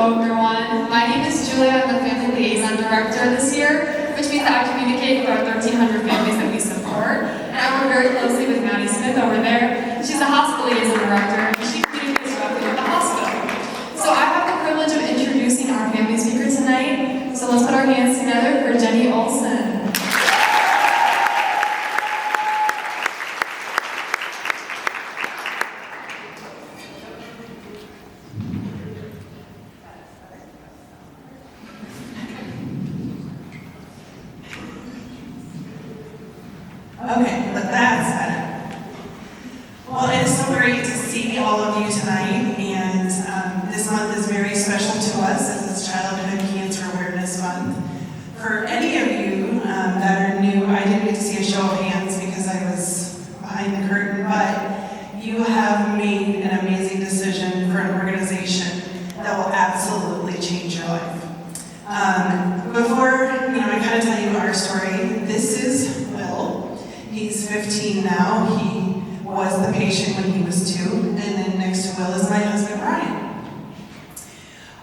Hello everyone, my name is Julia. I'm the Family Liaison Director this year, which means that I communicate with our 1,300 families that we support. And I work very closely with Maddie Smith over there. She's the Hospital Liaison Director, and she communicates directly with the hospital. So I have the privilege of introducing our family speaker tonight. So let's put our hands together for Jenny Olson. Okay, but that's better. Well, it is so great to see all of you tonight, and this month is very special to us as it's Childhood Cancer Awareness Month. For any of you that are new, I didn't get to see a show of hands because I was behind the curtain, but you have made an amazing decision for an organization that will absolutely change your life. Before I kind of tell you our story, this is Will. He's 15 now. He was the patient when he was 2, and then next to Will is my husband, Brian.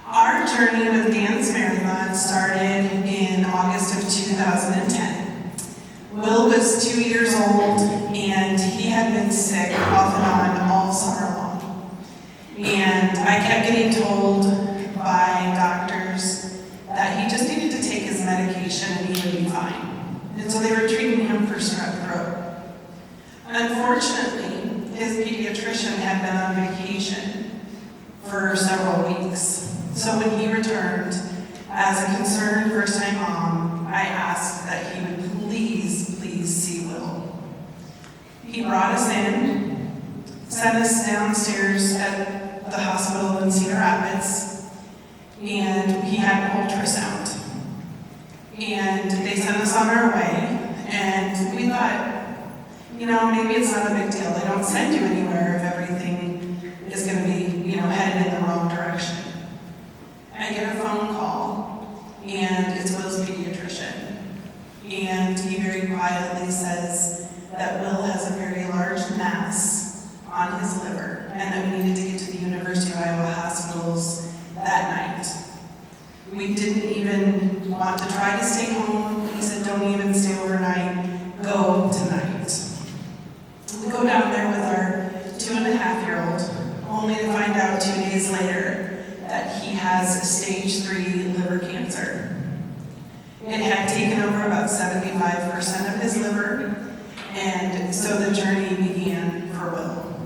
Our journey with Dance Marathon started in August of 2010. Will was 2 years old, and he had been sick off and on all summer long. And I kept getting told by doctors that he just needed to take his medication and he would be fine. And so they were treating him for strep throat. Unfortunately, his pediatrician had been on vacation for several weeks. So when he returned, as a concerned first-time mom, I asked that he would please see Will. He brought us in, sent us downstairs at the hospital in Cedar Rapids, and he had an ultrasound. And they sent us on our way, and we thought, maybe it's not a big deal. They don't send you anywhere if everything is going to be, headed in the wrong direction. I get a phone call, and it's Will's pediatrician. And he very quietly says that Will has a very large mass on his liver, and that we needed to get to the University of Iowa hospitals that night. We didn't even want to try to stay home. He said, don't even stay overnight, go tonight. We go down there with our 2.5-year-old, only to find out 2 days later that he has stage 3 liver cancer. It had taken over about 75% of his liver, and so the journey began for Will.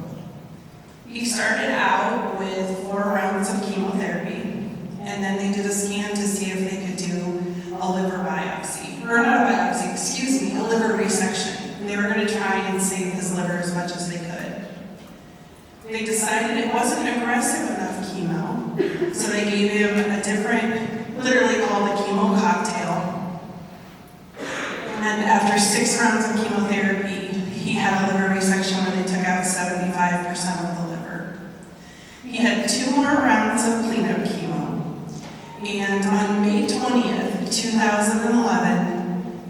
He started out with 4 rounds of chemotherapy, and then they did a scan to see if they could do a liver biopsy. Or not a biopsy, excuse me, a liver resection. They were going to try and save his liver as much as they could. They decided it wasn't aggressive enough chemo, so they gave him a different, literally called a chemo cocktail. And after 6 rounds of chemotherapy, he had a liver resection where they took out 75% of the liver. He had 2 more rounds of cleanup chemo. And on May 20th, 2011,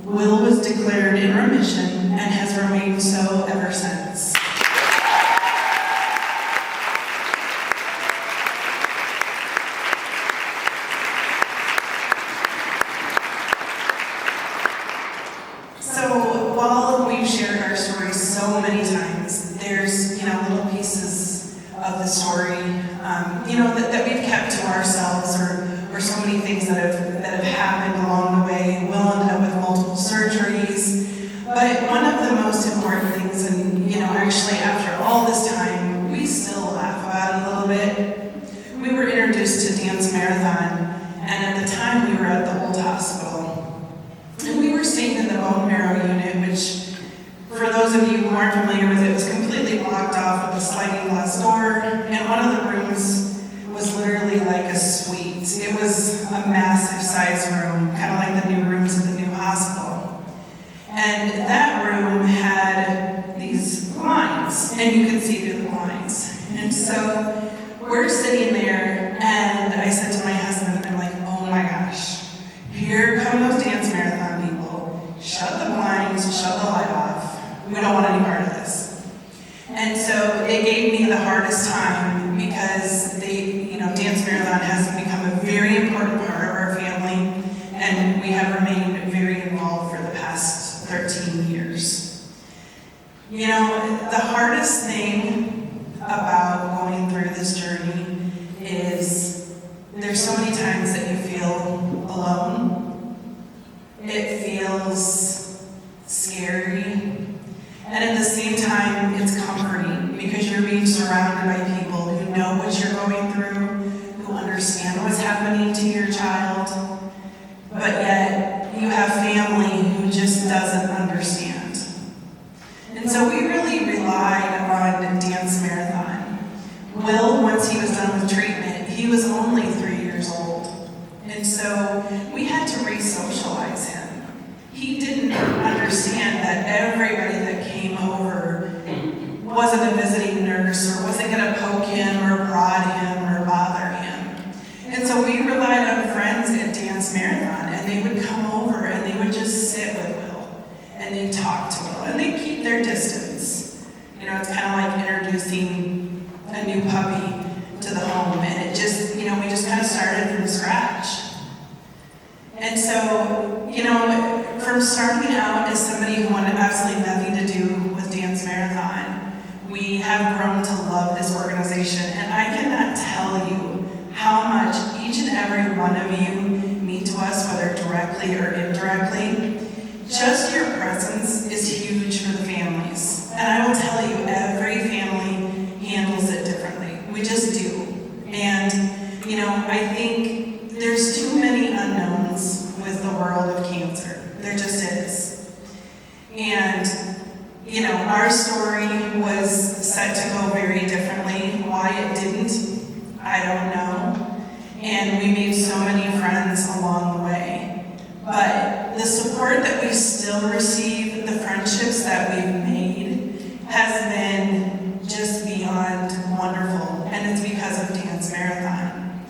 Will was declared in remission and has remained so ever since. So while we've shared our story so many times, there's little pieces of the story that we've kept to ourselves, or so many things that have happened along the way. Will ended up with multiple surgeries, but one of the most important things, and actually after all this time, we still laugh about it a little bit. We were introduced to Dance Marathon, and at the time we were at the old hospital, and we were staying in the bone marrow unit, which, for those of you who aren't familiar with it, was completely blocked off with a sliding glass door, and one of the rooms was literally like a suite. It was a massive size room, kind of like the new rooms at the new hospital. And that room had these blinds, and you could see through the blinds. And so we're sitting there, and I said to my husband, I'm like, oh my gosh, here come those Dance Marathon people. Shut the blinds, shut the light off. We don't want any part of this. And so it gave me the hardest time because Dance Marathon has become a very important part of our family, and we have remained very involved for the past 13 years. You know, the hardest thing about going through this journey is there's so many times that you feel alone. It feels scary. And at the same time, it's comforting because you're being surrounded by people who know what you're going through, who understand what's happening to your child, but yet you have family who just doesn't understand. And so we really relied on Dance Marathon. Will, once he was done with treatment, he was only 3 years old. And so we had to re-socialize him. He didn't understand that everybody that came over wasn't a visiting nurse or wasn't going to poke him or prod him or bother him. And so we relied on friends at Dance Marathon, and they would come over and they would just sit with Will and they'd talk to Will and they'd keep their distance. You know, it's kind of like introducing a new puppy to the home, and it just, you know, we just kind of started from scratch. And so, you know, from starting out as somebody who wanted absolutely nothing to do with Dance Marathon, we have grown to love this organization, and I cannot tell you how much each and every one of you mean to us, whether directly or indirectly. Just your presence is huge for the families. And I will tell you, every family handles it differently. We just do. And, you know, I think there's too many unknowns with the world of cancer. There just is. And, you know, our story was set to go very differently. Why it didn't, I don't know. And we made so many friends along the way. But the support that we still receive, the friendships that we've made, has been just beyond wonderful. And it's because of Dance Marathon.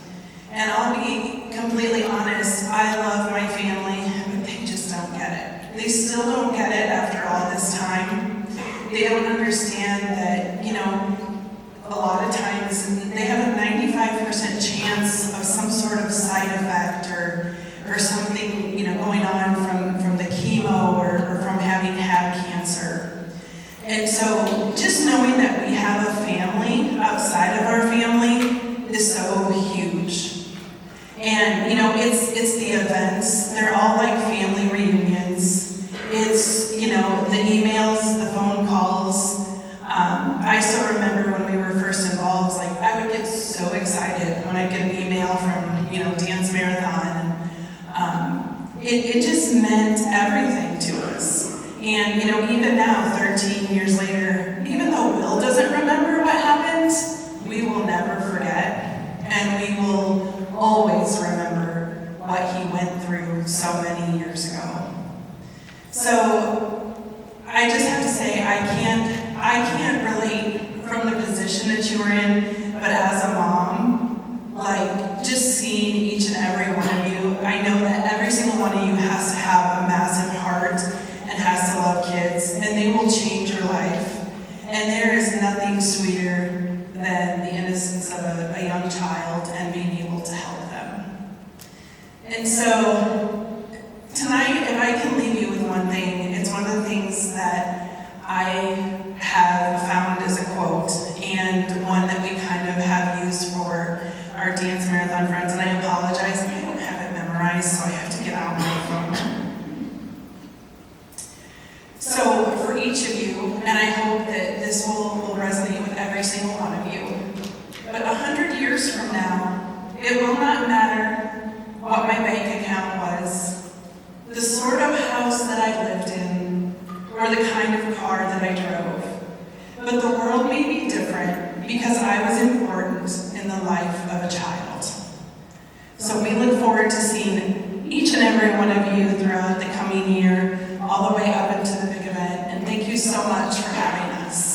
And I'll be completely honest, I love my family, but they just don't get it. They still don't get it after all this time. They don't understand that, you know, a lot of times they have a 95% chance of some sort of side effect or something, you know, going on from the chemo or from having had cancer. And so just knowing that we have a family outside of our family is so huge. And, you know, it's the events. They're all like family reunions. It's, you know, the emails, the phone calls. I still remember when we were first involved, like I would get so excited when I'd get an email from, you know, Dance Marathon. It just meant everything to us. And, you know, even now, 13 years later, even though Will doesn't remember what happened, we will never forget. And we will always remember what he went through so many years ago. So I just have to say, I can't relate from the position that you were in, but as a mom, like just seeing each and every one of you, I know that every single one of you has to have a massive heart and has to love kids, and they will change your life. And there is nothing sweeter than the innocence of a young child and being able to help them. And so tonight, if I can leave you with one thing, it's one of the things that I have found as a quote, and one that we kind of have used for our Dance Marathon friends, and I apologize, I don't have it memorized, so I have to get out my phone. So for each of you, and I hope that this will resonate with every single one of you, but 100 years from now, it will not matter what my bank account was, the sort of house that I lived in, or the kind of car that I drove. But the world may be different because I was important in the life of a child. So we look forward to seeing each and every one of you throughout the coming year, all the way up into the big event. And thank you so much for having us.